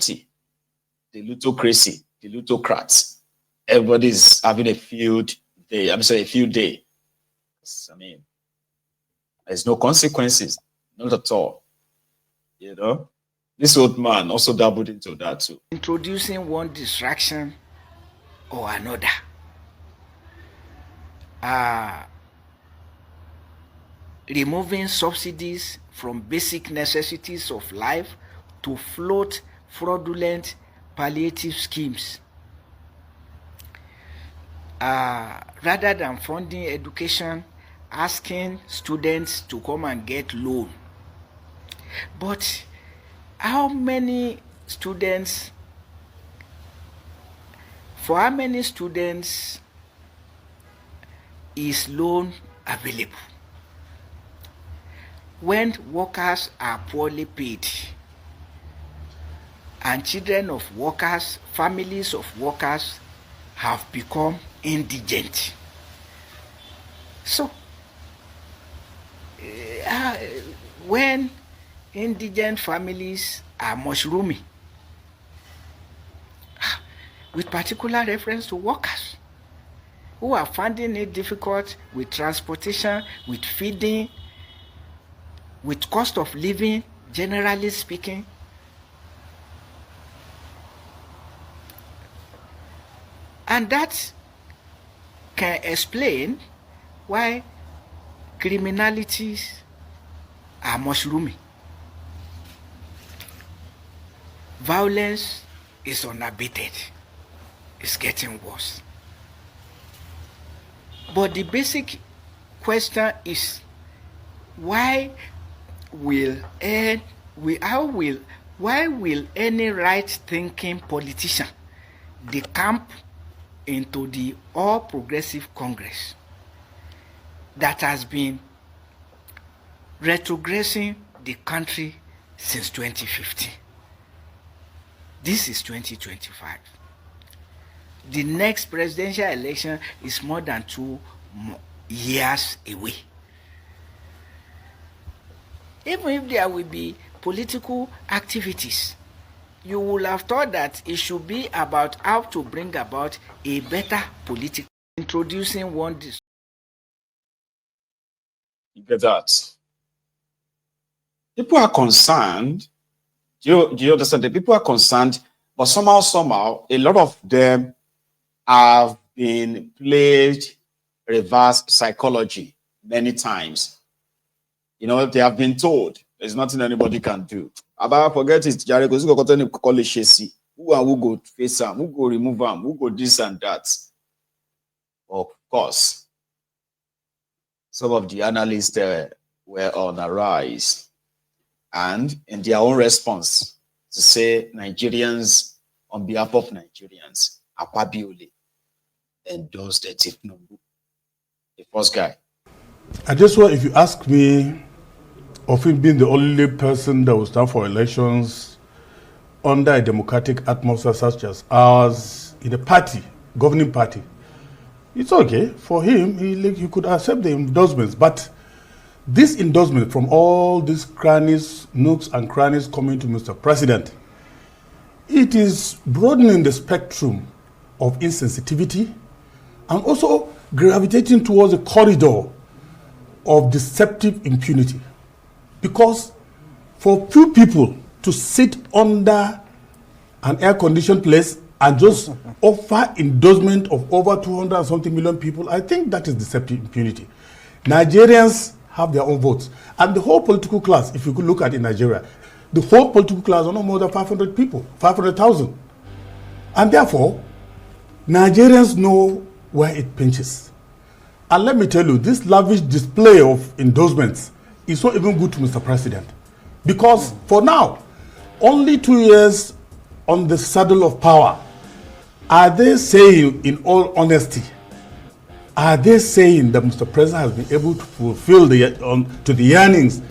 the plutocracy, the plutocrats. Everybody's having a field day. I'm sorry, a field day. I mean, there's no consequences, not at all. You know, this old man also dabbled into that too. Introducing one distraction or another. Removing subsidies from basic necessities of life to float fraudulent palliative schemes. Rather than funding education, asking students to come and get loan. But how many students, for how many students is loan available? When workers are poorly paid and children of workers, families of workers have become indigent. So, when indigent families are mushrooming, with particular reference to workers who are finding it difficult with transportation, with feeding, with cost of living, generally speaking, and that can explain why criminalities are mushrooming. Violence is unabated. It's getting worse. But the basic question is, why will any right-thinking politician decamp into the All Progressive Congress that has been retrogressing the country since 2015? This is 2025. The next presidential election is more than 2 years away. Even if there will be political activities, you will have thought that it should be about how to bring about a better political, introducing one. You get that? People are concerned. Do you understand? The people are concerned, but somehow, a lot of them have been played reverse psychology many times. You know, they have been told there's nothing anybody can do. About forget it, Jerry, because you go to call it Shesi. Who go face him, who go remove him, who go this and that. Of course, some of the analysts were on a rise, and in their own response to say Nigerians, on behalf of Nigerians, Akwabiole endorsed Tinubu, the first guy. I just want, if you ask me, of him being the only person that will stand for elections under a democratic atmosphere such as ours in a party, governing party, it's okay for him. He could accept the endorsements, but this endorsement from all these crannies, nooks and crannies coming to Mr. President, it is broadening the spectrum of insensitivity and also gravitating towards a corridor of deceptive impunity. Because for few people to sit under an air-conditioned place and just offer endorsement of over 200 and something million people, I think that is deceptive impunity. Nigerians have their own votes. And the whole political class, if you could look at in Nigeria, the whole political class are no more than 500 people, 500,000. And therefore, Nigerians know where it pinches. And let me tell you, this lavish display of endorsements is not even good to Mr. President. Because for now, only 2 years on the saddle of power, are they saying, in all honesty, are they saying that Mr. President has been able to fulfill to the yearnings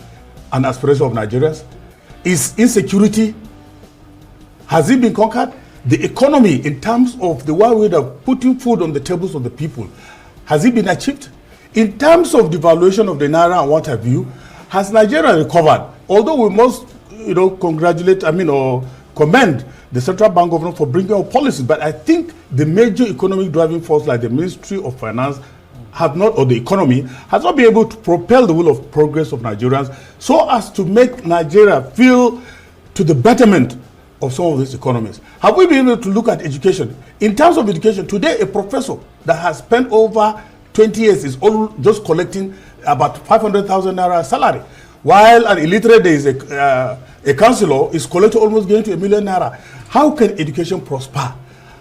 and aspirations of Nigerians? Is insecurity, has it been conquered? The economy, in terms of the way of putting food on the tables of the people, has it been achieved? In terms of the valuation of the Naira and what have you, has Nigeria recovered? Although we must, congratulate, or commend the central bank governor for bringing out policies, but I think the major economic driving force, like the Ministry of Finance, have not, or the economy, has not been able to propel the wheel of progress of Nigerians so as to make Nigeria feel to the betterment of some of these economies. Have we been able to look at education? In terms of education, today a professor that has spent over 20 years is all just collecting about 500,000 naira salary, while an illiterate there is a councillor is collecting almost going to 1 million naira. How can education prosper?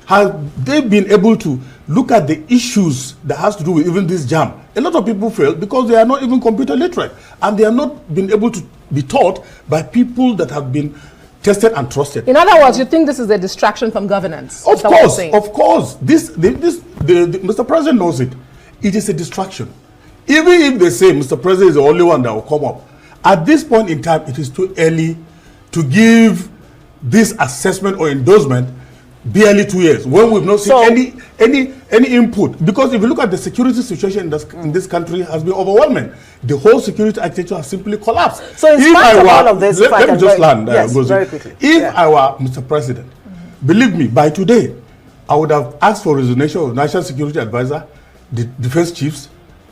Have they been able to look at the issues that has to do with even this jam? A lot of people fail because they are not even computer literate, and they are not been able to be taught by people that have been tested and trusted. In other words, you think this is a distraction from governance? Of course. Mr. President knows it. It is a distraction. Even if they say Mr. President is the only one that will come up, at this point in time, it is too early to give this assessment or endorsement barely 2 years when we've not seen any input. Because if you look at the security situation in this country has been overwhelming. The whole security architecture has simply collapsed. So in spite of all of this, let me just land. Yes, very quickly. If I were Mr. President, believe me, by today, I would have asked for resignation of National Security Advisor, the defense chiefs,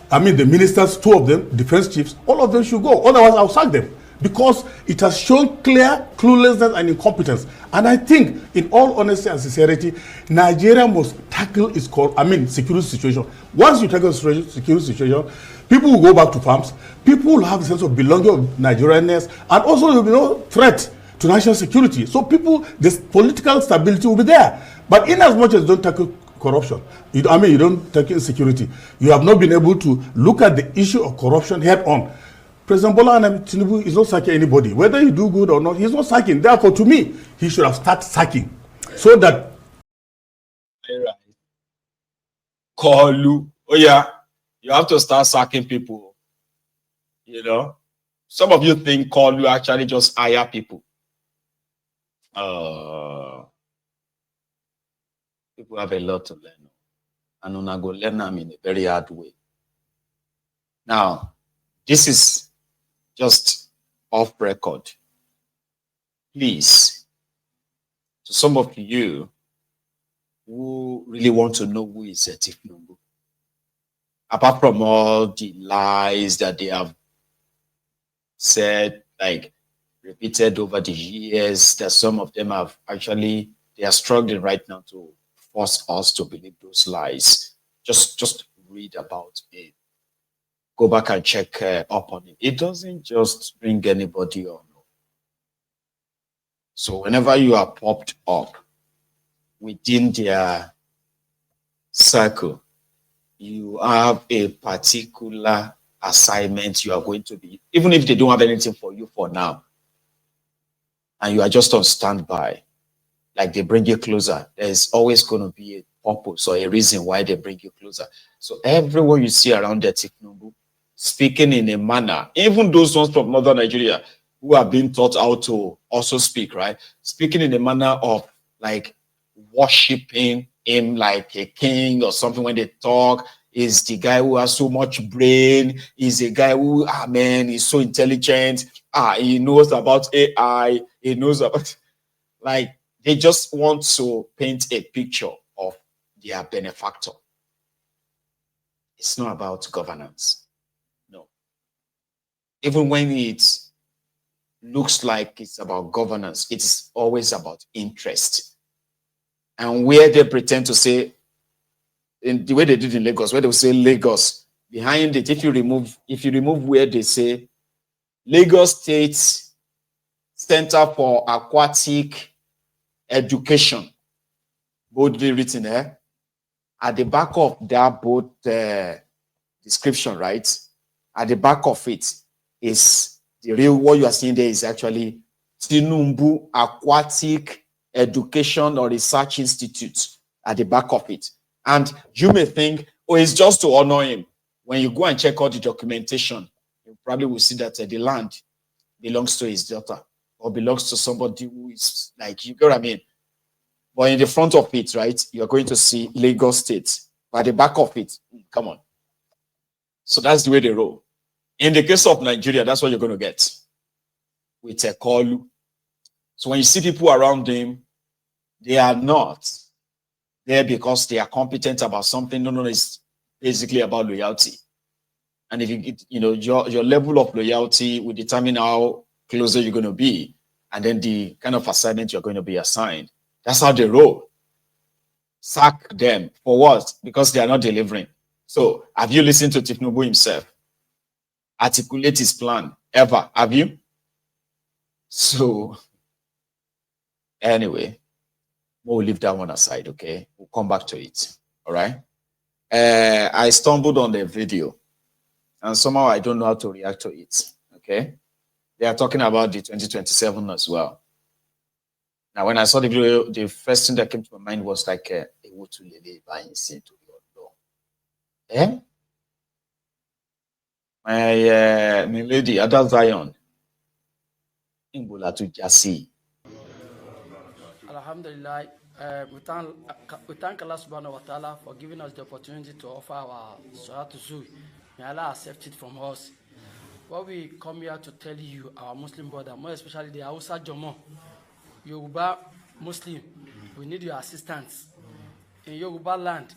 the ministers, 2 of them, defense chiefs, all of them should go. Otherwise, I'll sack them. Because it has shown clear cluelessness and incompetence. And I think, in all honesty and sincerity, Nigeria must tackle its security situation. Once you tackle the security situation, people will go back to farms, people will have a sense of belonging of Nigerianness, and also there will be no threat to national security. So this political stability will be there. But in as much as you don't tackle corruption, you don't tackle insecurity, you have not been able to look at the issue of corruption head on. President Bola Tinubu is not sacking anybody. Whether you do good or not, he's not sacking. Therefore, to me, he should have started sacking. So that... Call you. Oh yeah, you have to start sacking people. Some of you think call you actually just hire people. People have a lot to learn. And I'm going to learn them in a very hard way. Now, this is just off record. Please, to some of you who really want to know who is Tinubu, apart from all the lies that they have said, repeated over the years, that some of them have actually, they are struggling right now to force us to believe those lies. Just read about it. Go back and check up on it. It doesn't just bring anybody on. So whenever you are popped up within their circle, you have a particular assignment you are going to be, even if they don't have anything for you for now, and you are just on standby, like they bring you closer, there's always going to be a purpose or a reason why they bring you closer. So everyone you see around the Tinubu, speaking in a manner, even those ones from northern Nigeria who have been taught how to also speak, right? Speaking in a manner of worshiping him like a king or something when they talk. Is the guy who has so much brain, is a guy who, he's so intelligent. He knows about AI, he knows about, they just want to paint a picture of their benefactor. It's not about governance. No. Even when it looks like it's about governance, it's always about interest. And where they pretend to say, in the way they did in Lagos, where they will say Lagos, behind it, if you remove where they say Lagos State Center for Aquatic Education, boldly written there, at the back of that bold description, right? At the back of it is the real, what you are seeing there is actually Tinubu Aquatic Education or Research Institute at the back of it. And you may think, it's just to honor him. When you go and check out the documentation, you probably will see that the land belongs to his daughter or belongs to somebody who is you get what I mean? But in the front of it, right, you're going to see Lagos State. By the back of it, come on. So that's the way they roll. In the case of Nigeria, that's what you're going to get. With a Kolu. So when you see people around him, they are not there because they are competent about something. No, it's basically about loyalty. And if your level of loyalty will determine how closer you're going to be, and then the kind of assignment you're going to be assigned. That's how they roll. Sack them for what? Because they are not delivering. So have you listened to Tinubu himself articulate his plan ever? Have you? So anyway, we'll leave that one aside, okay? We'll come back to it. All right. I stumbled on the video and somehow I don't know how to react to it. Okay. They are talking about the 2027 as well. Now, when I saw the video, the first thing that came to my mind was like, my lady, Ada Zion, Alhamdulillah, we thank Allah subhanahu wa ta'ala for giving us the opportunity to offer our Salatul Zuhr. May Allah accept it from us. What we come here to tell you, our Muslim brother, more especially the Hausa Jomo, Yoruba Muslim, we need your assistance. In Yoruba land,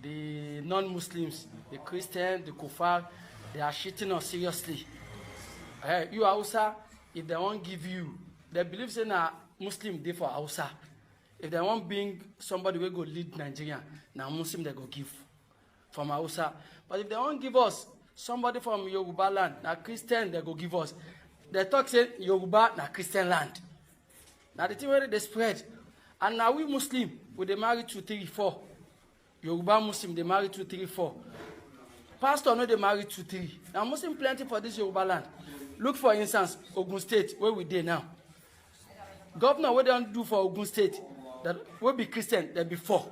the non-Muslims, the Christians, the Kufar, they are cheating us seriously. You Hausa, if they won't give you, they believe in a Muslim day for Hausa. If they won't bring somebody who go lead Nigeria, now Muslim they go give from Hausa. But if they won't give us somebody from Yoruba land, now Christian they go give us. They talk say Yoruba na Christian land. Now the thing where they spread. And now we Muslim, we they marry 2, 3, 4. Yoruba Muslim, they marry 2, 3, 4. Pastor no they marry 2, 3. Now Muslim plenty for this Yoruba land. Look for instance, Ogun State, where we there now. Governor, what they don't do for Ogun State, that will be Christian, there be 4.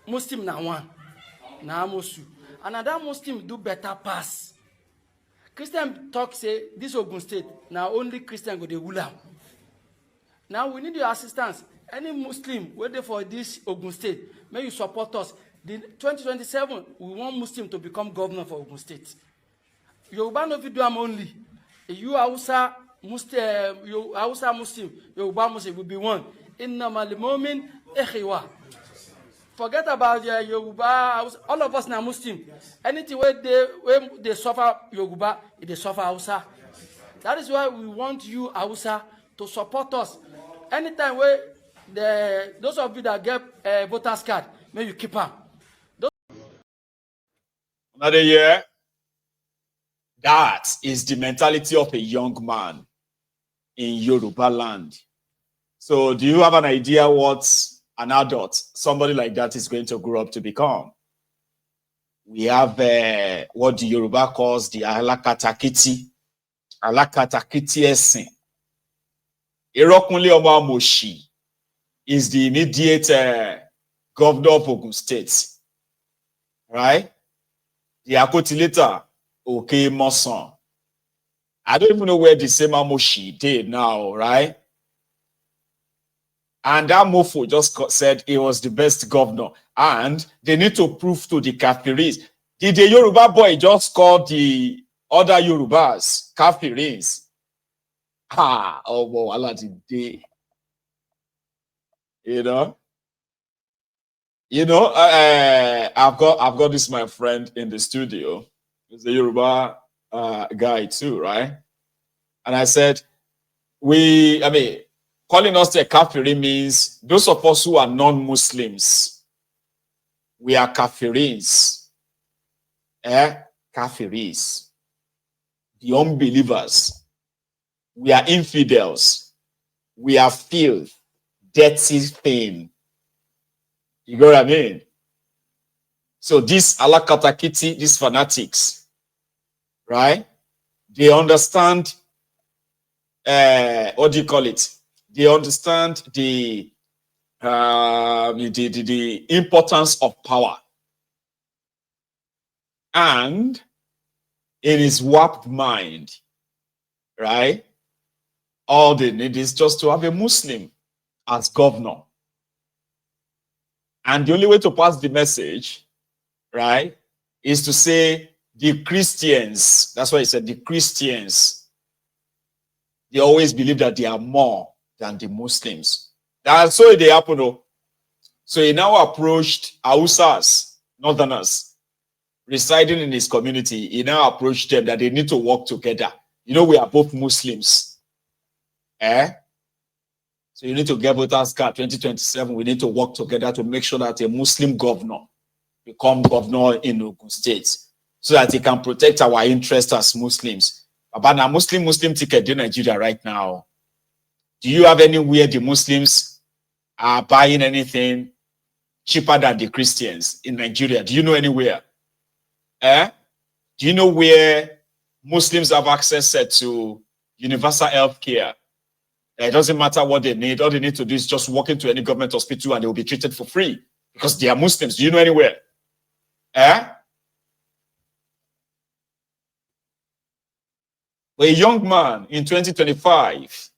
Muslim now 1. Now Amosu. Another Muslim do better pass. Christian talk say, this Ogun State, now only Christian go the ruler. Now we need your assistance. Any Muslim waiting for this Ogun State, may you support us. The 2027, we want Muslim to become governor for Ogun State. Yoruba no fit do am only. You Hausa Muslim, Yoruba Muslim will be one. Innamal mu'min ikhwa. Forget about Yoruba, all of us now Muslim. Anything where they suffer Yoruba, they suffer Hausa. That is why we want you Hausa to support us. Anytime where those of you that get voters card, may you keep them. Another year. That is the mentality of a young man in Yoruba land. So do you have an idea what an adult, somebody like that, is going to grow up to become? We have what the Yoruba calls the Alakatakiti Esin. Irokunle Omo Amoshi is the immediate governor of Ogun State. Right? The Akotileta, okay, Moson. I don't even know where the same Amoshi did now, right? And that Mofo just said he was the best governor. And they need to prove to the Kafiris. Did the Yoruba boy just call the other Yorubas Kafiris? Oh, wow, Allah did they. I've got this my friend in the studio. He's a Yoruba guy too, right? And I said, calling us a kafiri means those of us who are non-Muslims, we are kafiris. Kafiris. The unbelievers. We are infidels. We are filth, dirty thing. You know what I mean? So these Alakatakiti, these fanatics, right? They understand, what do you call it? They understand the importance of power. And in his warped mind, right? All they need is just to have a Muslim as governor. And the only way to pass the message, right, is to say the Christians, that's why he said the Christians, they always believe that they are more than the Muslims. That's so they happen. Oh. So he now approached Hausas, Northerners, residing in his community. He now approached them that they need to work together. You know, we are both Muslims. So you need to get voters card 2027. We need to work together to make sure that a Muslim governor become governor in Ogun State so that he can protect our interests as Muslims. About a Muslim ticket in Nigeria right now. Do you have anywhere the Muslims are buying anything cheaper than the Christians in Nigeria? Do you know anywhere? Do you know where Muslims have access to universal health care? It doesn't matter what they need. All they need to do is just walk into any government hospital and they will be treated for free because they are Muslims. Do you know anywhere? A young man in 2025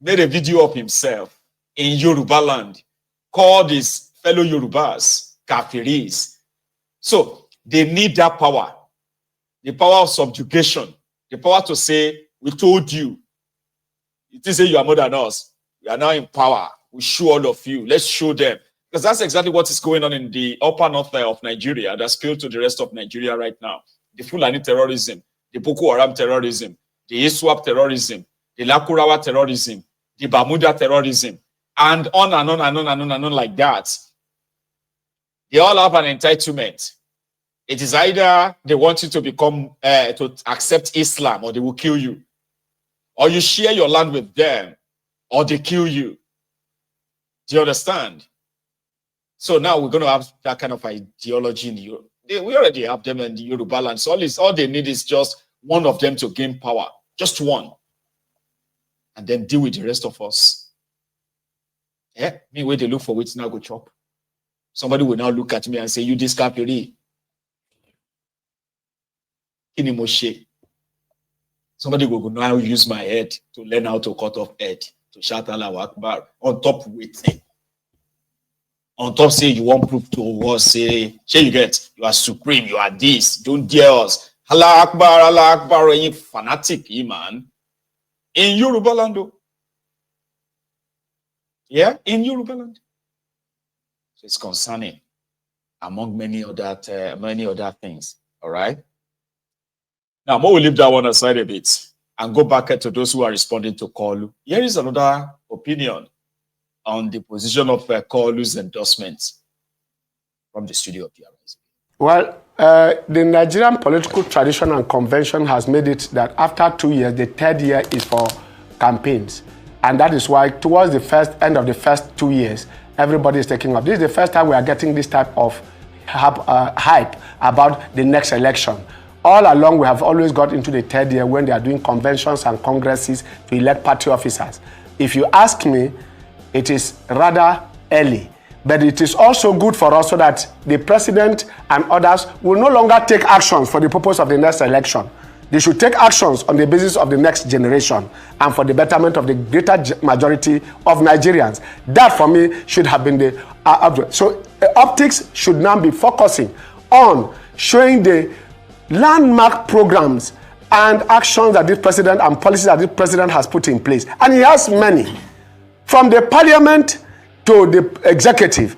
made a video of himself in Yoruba land, called his fellow Yorubas Kafiris. So they need that power, the power of subjugation, the power to say, we told you. It is say you are more than us. We are now in power. We show all of you. Let's show them. Because that's exactly what is going on in the upper north of Nigeria that spilled to the rest of Nigeria right now. The Fulani terrorism, the Boko Haram terrorism, the ISWAP terrorism, the Lakurawa terrorism, the Bermuda terrorism, and on and on and on and on and on like that. They all have an entitlement. It is either they want you to become, to accept Islam or they will kill you. Or you share your land with them, or they kill you. Do you understand? So now we're going to have that kind of ideology in Europe. We already have them in the Yoruba land. So all they need is just one of them to gain power. Just one. And then deal with the rest of us. Me, where they look for which now go chop. Somebody will now look at me and say, you this Kafiri. Kini Moshe. Somebody will now use my head to learn how to cut off head, to shout Allahu Akbar, on top waiting. On top say you want proof to us, say you get, you are supreme, you are this, don't dare us. Allah Akbar, you fanatic, man. In Yoruba land, in Yoruba land. So it's concerning, among many other things, all right? Now, we'll leave that one aside a bit and go back to those who are responding to Kolu. Here is another opinion on the position of Kolu's endorsements from the studio of DRS. Well, the Nigerian political tradition and convention has made it that after 2 years, the third year is for campaigns. And that is why towards the end of the first 2 years, everybody is taking up. This is the first time we are getting this type of hype about the next election. All along, we have always got into the third year when they are doing conventions and congresses to elect party officers. If you ask me, it is rather early. But it is also good for us so that the president and others will no longer take actions for the purpose of the next election. They should take actions on the basis of the next generation and for the betterment of the greater majority of Nigerians. That, for me, should have been the object. So optics should now be focusing on showing the landmark programs and actions that this president and policies that this president has put in place. And he has many. From the parliament to the executive,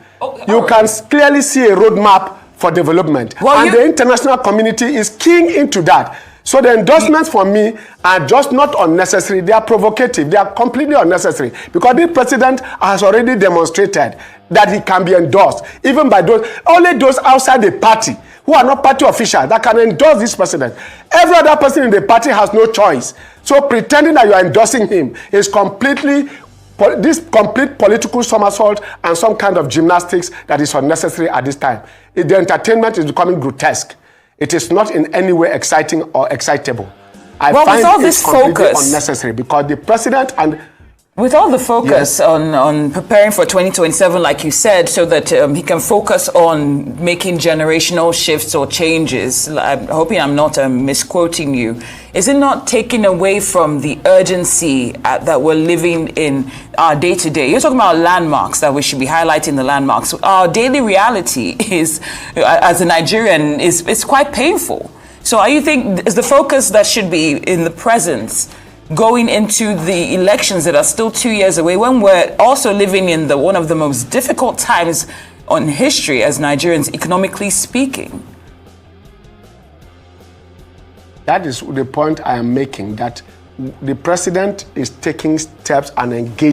you can clearly see a roadmap for development. And the international community is keying into that. So the endorsements for me are just not unnecessary. They are provocative. They are completely unnecessary. Because this president has already demonstrated that he can be endorsed, even by only those outside the party who are not party officials that can endorse this president. Every other person in the party has no choice. So pretending that you are endorsing him is this complete political somersault and some kind of gymnastics that is unnecessary at this time. The entertainment is becoming grotesque. It is not in any way exciting or excitable. I find it completely unnecessary because the president and with all the focus on preparing for 2027, like you said, so that he can focus on making generational shifts or changes, I'm hoping I'm not misquoting you, is it not taking away from the urgency that we're living in our day-to-day? You're talking about landmarks, that we should be highlighting the landmarks. Our daily reality is, as a Nigerian, is quite painful. So you think is the focus that should be in the presence going into the elections that are still 2 years away, when we're also living in one of the most difficult times on history as Nigerians, economically speaking? That is the point I am making, that the president is taking steps and engaging